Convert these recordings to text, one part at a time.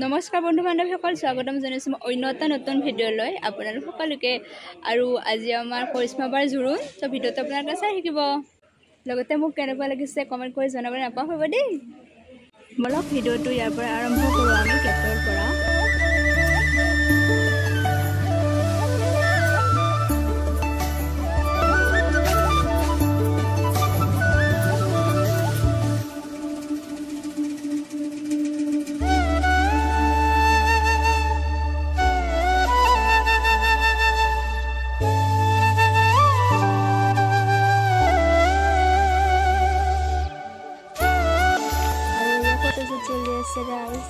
নমস্কাৰ বন্ধু বান্ধৱীসকল, স্বাগতম জনাইছোঁ মই অন্য এটা নতুন ভিডিঅ'লৈ আপোনালোক সকলোকে। আৰু আজি আমাৰ কৰিশ্মা বাৰ জোৰোণ, তো ভিডিঅ'টো আপোনালোকে চাই শিকিব। লগতে মোক কেনেকুৱা লাগিছে কমেণ্ট কৰি জনাবলৈ নাপাহৰিব দেই। বলক ভিডিঅ'টো ইয়াৰ পৰা আৰম্ভ কৰোঁ আমি কেটৰ পৰা। Guys,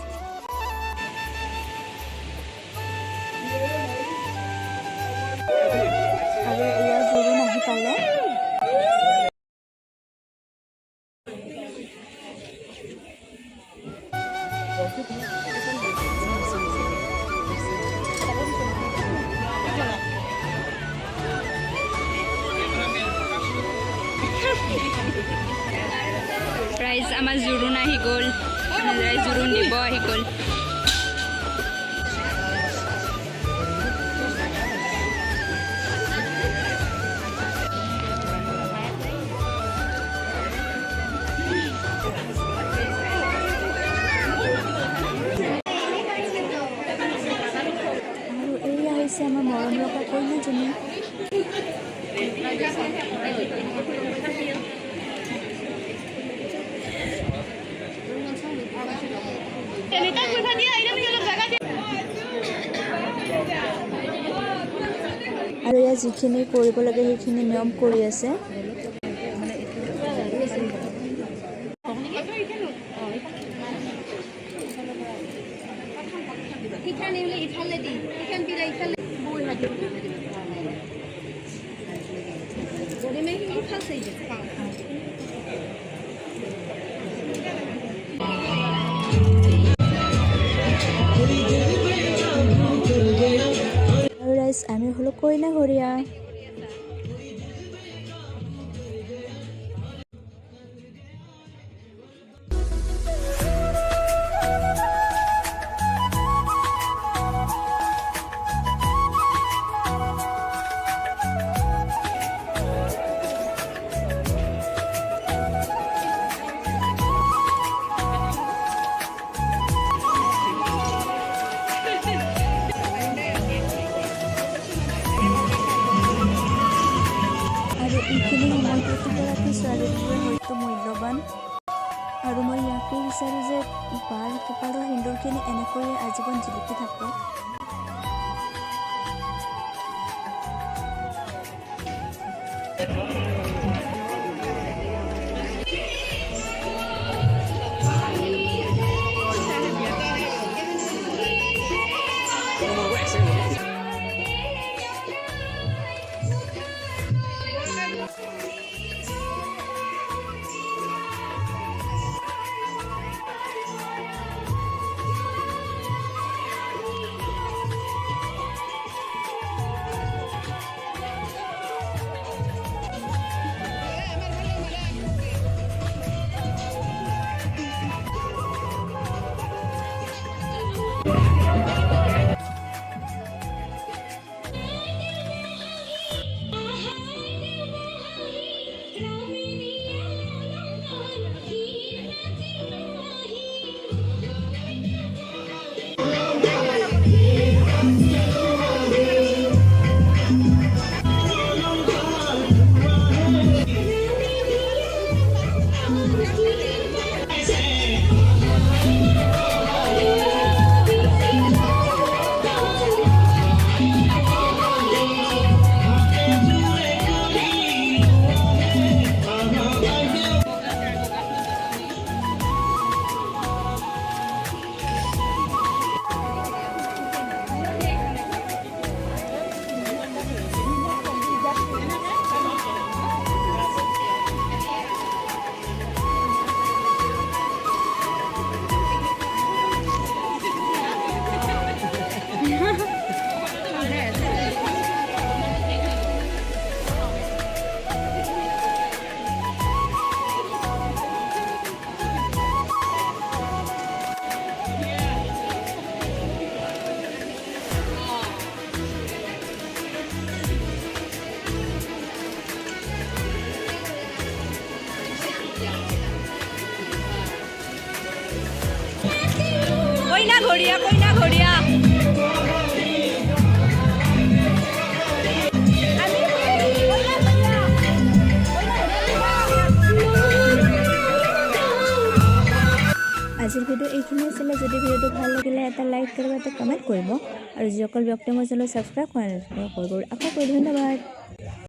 আৰু ইয়াৰ জোৰোণ আহি পালে। প্ৰাইজ আমাৰ জোৰোণ আহি গ'ল, জোৰোণ দিব আহি গ'ল। আৰু এয়া হৈছে আমাৰ মৰম লগা কইনাজনী। আৰু ইয়াত যিখিনি কৰিব লাগে সেইখিনি নিয়ম কৰি আছে। আমি হলো কইনা ঘৰিয়া। এইখিনি সময় প্ৰতিগৰাকী ছোৱালীৰ হয়তো মূল্যৱান, আৰু মই ইয়াকে বিচাৰোঁ যে বাৰ কপালৰ সিন্দুৰখিনি এনেকৈয়ে আজীৱন জিলিকি থাকক। ঘড়িয়া কইনা ঘড়িয়া আজিৰ ভিডিঅ' এইখিনি আছিলে। যদি ভিডিঅ'টো ভাল লাগিলে এটা লাইক কৰিব, এটা কমেণ্ট কৰিব আৰু যিসকল ব্যক্তিয়ে মোৰ চেনেল ছাবস্ক্ৰাইব কৰা নাই কৰিব। আকৌ ধন্যবাদ।